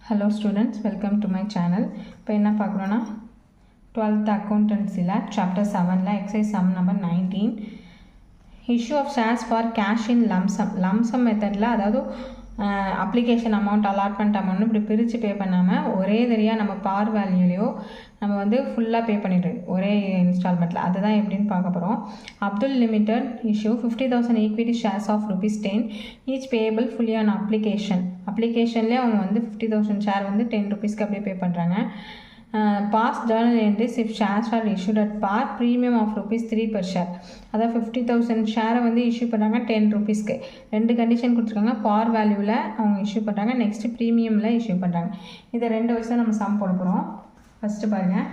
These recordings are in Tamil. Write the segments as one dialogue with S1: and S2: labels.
S1: Hello students, welcome to my channel. இப்போ என்ன பார்க்குறோன்னா 12th accountancyல chapter 7ல exercise sum number 19 issue of shares for cash in lump sum மெத்தடில் அதாவது அப்ளிகேஷன் அமௌண்ட் அலாட்மெண்ட் அமௌண்ட் இப்படி பிரித்து பே பண்ணாமல் ஒரே தெரியாக நம்ம பார் வேல்யூலையோ நம்ம வந்து ஃபுல்லாக பே பண்ணிடுறது ஒரே இன்ஸ்டால்மெண்ட்டில் அதுதான் எப்படின்னு பார்க்க போகிறோம். Abdul limited issue 50,000 equity shares of ₹10 each payable fully on அப்ளிகேஷன்லேயே அவங்க வந்து 50,000 ஷேர் வந்து ₹10 அப்படியே பே பண்ணுறாங்க. Past journal entries if shares are issued at par premium of ₹3 per share அதாவது 50,000 ஷேரை வந்து இஷ்யூ பண்ணுறாங்க ₹10 ரெண்டு கண்டிஷன் கொடுத்துருக்காங்க. பார் வேல்யூவில் அவங்க இஷ்யூ பண்ணுறாங்க, நெக்ஸ்ட்டு ப்ரீமியமில் இஷ்யூ பண்ணுறாங்க. இதை ரெண்டு வயசு நம்ம சம் போட போகிறோம். ஃபஸ்ட்டு பாருங்கள்,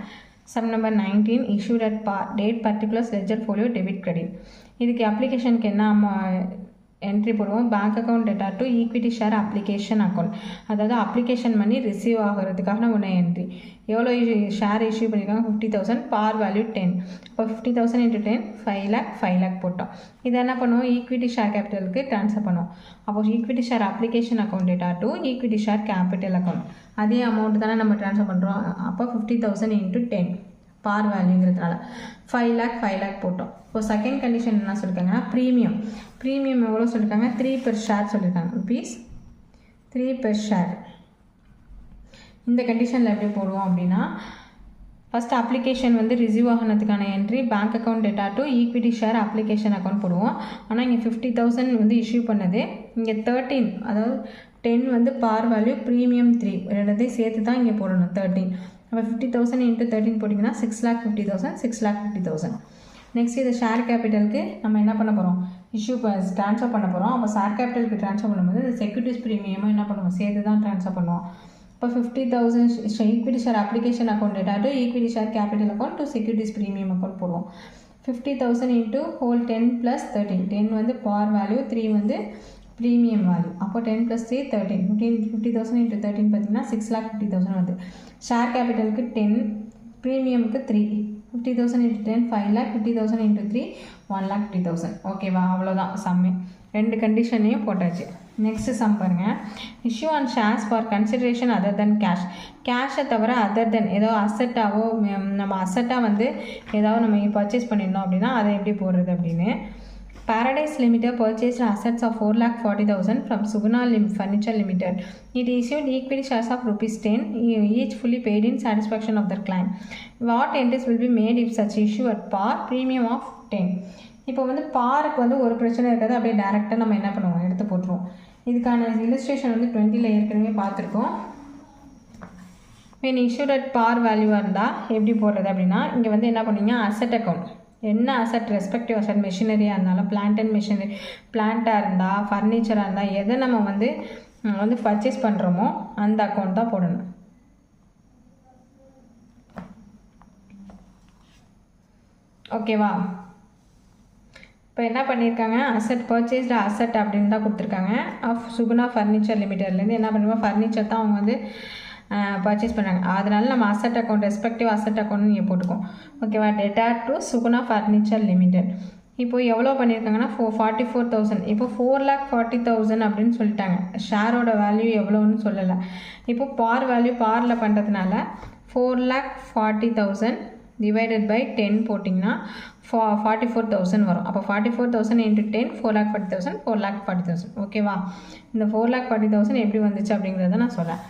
S1: sum number 19 issued at par date particulars ledger folio debit credit. இதுக்கு அப்ளிகேஷனுக்கு என்ன என்ட்ரி போடுவோம், bank account data to equity share application account அதாவது அப்ளிகேஷன் பண்ணி ரிசீவ் ஆகிறதுக்காக ஒன்று என்ட்ரி. எவ்வளோ ஷேர் இஷ்யூ பண்ணியிருக்காங்க 50,000, பார் வேல்யூ 10. இப்போ 50,000 × 10 5 lakh போட்டோம். இதை என்ன பண்ணுவோம், ஈக்விட்டி ஷேர் கேபிட்டலுக்கு ட்ரான்ஸ்ஃபர் பண்ணுவோம். அப்போ equity share application account data to equity share capital account அதே அமௌண்ட் தானே நம்ம ட்ரான்ஸ்ஃபர் பண்ணுறோம். அப்போ 50,000 × 10 பார் வேல்யூங்கிறதுனால 5 lakh போட்டோம். இப்போ செகண்ட் கண்டிஷன் என்ன சொல்லியிருக்காங்கன்னா ப்ரீமியம் எவ்வளோ சொல்லியிருக்காங்க, 3 per share சொல்லியிருக்காங்க, ₹3 per share. இந்த கண்டிஷனில் எப்படி போடுவோம் அப்படின்னா, ஃபஸ்ட்டு அப்ளிகேஷன் வந்து ரிசீவ் ஆகினதுக்கான entry bank account data to equity share application account போடுவோம். ஆனால் இங்கே 50,000 வந்து இஷ்யூ பண்ணது, இங்கே 13 அதாவது 10 வந்து பார் வேல்யூ, ப்ரீமியம் 3 ரெண்டுத்தையும் சேர்த்து தான் இங்கே போடணும் 13. அப்போ 50,000 × 13 போட்டிங்கன்னா 6,50,000. நெக்ஸ்ட் இது ஷேர் கேபிட்டலுக்கு நம்ம என்ன பண்ண போகிறோம், ட்ரான்ஸ்ஃபர் பண்ண போகிறோம். அப்போ ஷேர் கேபிட்டலுக்கு ட்ரான்ஸ்ஃபர் பண்ணும்போது இந்த செக்யூரிட்டிஸ் ப்ரீமியமும் என்ன பண்ணுவோம், சேர்த்து தான் ட்ரான்ஸ்ஃபர் பண்ணுவோம். இப்போ 50,000 equity share application account data to equity share capital account to securities premium account போடுவோம். 50,000 × whole 10 + 13. 10 வந்து பார் வேல்யூ, 3 வந்து ப்ரீமியம் வேல்யூ. அப்போ 10 + 3 13. 50,000 × 13 பார்த்தீங்கன்னா 6,50,000 வந்து. ஷேர் கேபிட்டலுக்கு 10, ப்ரீமியமுக்கு 3. 50,000 × 10 5 lakh, 50,000 × 3 1,50,000. ஓகேவா, அவ்வளோதான் சம்மே. ரெண்டு கண்டிஷனையும் போட்டாச்சு. நெக்ஸ்ட்டு சம் பாருங்கள், issue on shares for consideration other than கேஷை தவிர அதர் தென் ஏதோ அசட்டாவோ நம்ம அசட்டாக வந்து ஏதாவது நம்ம பர்ச்சேஸ் பண்ணியிருந்தோம் அப்படின்னா அதை எப்படி போடுறது அப்படின்னு. Paradise Limited purchased assets of 4,40,000 from Suguna Furniture Limited. It issued equity shares of ₹10, each fully paid in satisfaction of their claim. What entries will be made if such issue at par premium of 10? இப்போ வந்து பாருக்கு வந்து ஒரு பிரச்சனை இருக்காது, அப்படியே டேரெக்டாக நம்ம என்ன பண்ணுவோம், எடுத்து போட்டுருவோம். இதுக்கான இல்லஸ்ட்ரேஷன் வந்து 20ல் ஏற்கனவே பார்த்துருக்கோம். when issued at par வேல்யூவாக இருந்தால் எப்படி போடுறது அப்படின்னா, இங்கே வந்து என்ன பண்ணுவீங்க, அசட் அக்கௌண்ட் என்ன அசட் ரெஸ்பெக்டிவ் அசட் மெஷினரியாக இருந்தாலும் பிளான்ட்டாக இருந்தால் ஃபர்னிச்சராக இருந்தால் எதை நம்ம வந்து பர்ச்சேஸ் பண்ணுறோமோ அந்த அக்கௌண்ட் தான் போடணும். ஓகேவா, இப்போ என்ன பண்ணியிருக்காங்க, அசட் பர்ச்சேஸ்டு அசட் அப்படின்னு தான் கொடுத்துருக்காங்க. ஆஃப் சுகுணா ஃபர்னிச்சர் லிமிட்டட்லேருந்து என்ன பண்ணுவோம், ஃபர்னிச்சர் தான் அவங்க வந்து பர்ச்சேஸ் பண்ணுறாங்க. அதனால நம்ம asset account respective asset account நீங்கள் போட்டுக்கோம். ஓகேவா, data to Suguna furniture limited. இப்போது எவ்வளோ பண்ணியிருக்காங்கன்னா 44,000. இப்போ 4,40,000 அப்படின்னு சொல்லிட்டாங்க. ஷேரோட வேல்யூ எவ்வளோன்னு சொல்லலை. இப்போ பார் வேல்யூ பாரில் பண்ணுறதுனால 4,40,000 டிவைடட் பை 10 போட்டிங்கன்னா 44,000 வரும். அப்போ 44,000 × 10 4,40,000 4,40,000. ஓகேவா, இந்த 4,40,000 எப்படி வந்துச்சு அப்படிங்கிறத நான் சொல்கிறேன்.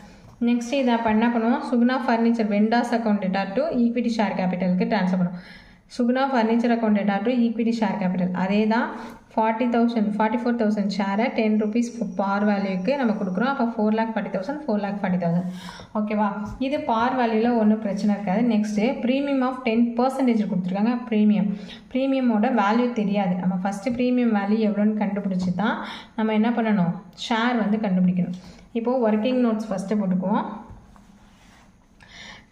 S1: நெக்ஸ்ட் இதை என்ன பண்ணுவோம், Suguna furniture vendors account data to equity share கேபிட்டலுக்கு ட்ரான்ஸ்ஃபர் பண்ணுவோம். Suguna furniture account data to equity share capital அதே தான் 44,000 ஷேரை ₹10 பார் வேல்யூக்கு நம்ம கொடுக்குறோம். அப்போ 4,40,000 4,40,000. ஓகேவா, இது பார் வேல்யூவில் ஒன்றும் பிரச்சனை இருக்காது. நெக்ஸ்ட்டு ப்ரீமியம் ஆஃப் 10% கொடுத்துருக்காங்க. ப்ரீமியமோட வேல்யூ தெரியாது. நம்ம ஃபஸ்ட்டு ப்ரீமியம் வேல்யூ எவ்வளோன்னு கண்டுபிடிச்சி தான் நம்ம என்ன பண்ணணும், ஷேர் வந்து கண்டுபிடிக்கணும். இப்போது ஒர்க்கிங் நோட்ஸ் ஃபஸ்ட்டு போட்டுக்குவோம்.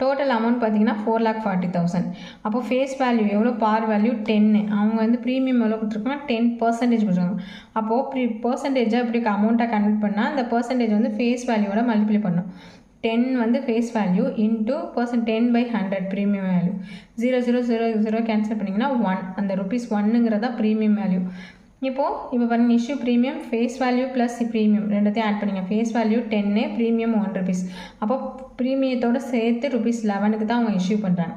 S1: டோட்டல் அமௌண்ட் பார்த்தீங்கன்னா 4,40,000. அப்போ ஃபேஸ் வேல்யூ எவ்வளோ, பார் வேல்யூ 10. அவங்க வந்து ப்ரீமியம் எவ்வளோ கொடுத்துருக்காங்க, 10% கொடுத்துருக்காங்க. அப்போது பர்சன்டேஜாக இப்படி அமௌண்ட்டாக கன்வெர்ட் பண்ணால் அந்த பர்சன்டேஜ் வந்து ஃபேஸ் வேல்யூவோட மல்டிப்ளை பண்ணணும். 10 வந்து face value into 10/100 premium value. 0 0 0 0 cancel பண்ணிங்கன்னா 1. அந்த ₹1ங்கிறதா ப்ரீமியம் வேல்யூ. இப்போ பாருங்கள் issue premium face value plus premium ரெண்டுத்தையும் ஆட் பண்ணிங்க. Face value 10 premium 1 rupees. அப்போ ப்ரீமியத்தோடு சேர்த்து ₹11க்கு தான் அவங்க இஷ்யூ பண்ணுறாங்க.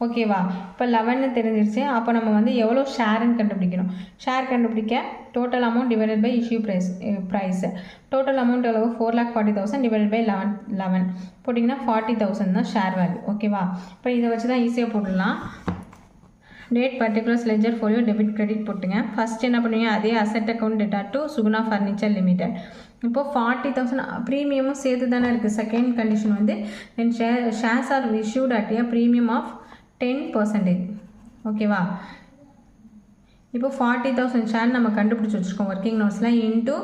S1: ஓகேவா? இப்போ 11 தெரிஞ்சிருச்சு. அப்போ நம்ம வந்து எவ்வளோ ஷேருன்னு கண்டுபிடிக்கணும். ஷேர் கண்டுபிடிக்க total amount divided by issue price. Total amount எவ்வளோ 4,40,000 டிவைடட் பை 11 போட்டிங்கன்னா 40,000 தான் ஷேர் வேல்யூ. ஓகேவா? இப்போ இதை வச்சு தான் ஈஸியாக போட்டுடலாம். Date particulars ledger folio debit credit போட்டுங்க. ஃபஸ்ட் என்ன பண்ணுவீங்க, அதே asset account data to Suguna furniture limited. இப்போது 40,000 ப்ரீமியமும் சேர்த்து தானே இருக்குது. செகண்ட் கண்டிஷன் வந்து then shares are issued at a premium of 10%. ஓகேவா? இப்போ 40,000 ஷேர் நம்ம கண்டுபிடிச்சி வச்சுருக்கோம் ஒர்க்கிங் நோட்ஸில். இன்ட்டு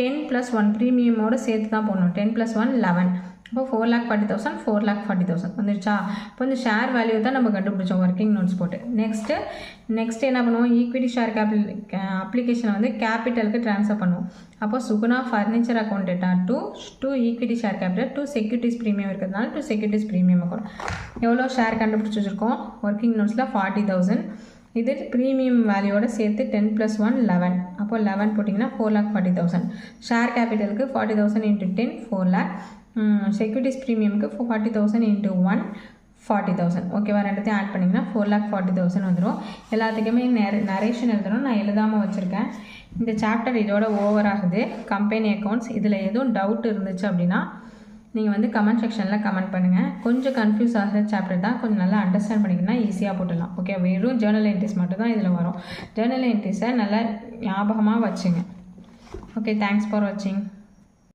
S1: 10 + 1 ப்ரீமியமோடு சேர்த்து தான் போடணும். 10 + 1 11. இப்போ 4,40,000 4,40,000 வந்துருச்சா? இப்போ இந்த ஷேர் வேல்யூ தான் நம்ம கண்டுபிடிச்சோம் ஒர்க்கிங் நோட்ஸ் போட்டு. நெக்ஸ்ட்டு என்ன பண்ணுவோம், ஈக்விட்டி ஷேர் அப்ளிகேஷனை வந்து கேபிட்டலுக்கு ட்ரான்ஸ்ஃபர் பண்ணுவோம். அப்போ Suguna furniture account data to equity share capital 2 securities premium இருக்கிறதுனால 2 செக்யூரிட்டிஸ் ப்ரீமியம் அக்கௌண்ட். எவ்வளோ ஷேர் கண்டுபிடிச்சி வச்சுருக்கோம் ஒர்க்கிங் நோட்ஸில் 40,000. இது ப்ரீமியம் வேல்யூவோட சேர்த்து 10 + 1 11. அப்போ 11 போட்டிங்கன்னா 4,40,000. ஷேர் கேபிட்டலுக்கு 40,000 × 10 4 lakh. செக்யூரிட்டிஸ் ப்ரீமியமுக்கு 40,000 × 1 40,000. ஓகேவா? ரெண்டுத்தையும் ஆட் பண்ணிங்கன்னா 4,40,000 வந்துடும். எல்லாத்துக்குமே நரேஷன் எழுதணும். நான் எழுதாமல் வச்சுருக்கேன். இந்த சாப்டர் இதோட ஓவர் ஆகுது. கம்பெனி அக்கௌண்ட்ஸ் இதில் எதுவும் டவுட் இருந்துச்சு அப்படின்னா நீங்கள் வந்து கமெண்ட் செக்ஷனில் கமெண்ட் பண்ணுங்கள். கொஞ்சம் கன்ஃபியூஸ் ஆகிற சாப்டர் தான். கொஞ்சம் நல்லா அண்டர்ஸ்டாண்ட் பண்ணிங்கன்னா ஈஸியாக போட்டுடலாம். ஓகே, வெறும் ஜேர்னல் என்ட்ரிஸ் மட்டும் தான் இதில் வரும். ஜேர்னல் என்ட்ரிஸை நல்லா ஞாபகமாக வச்சுங்க. ஓகே, தேங்க்ஸ் ஃபார் வாட்சிங்.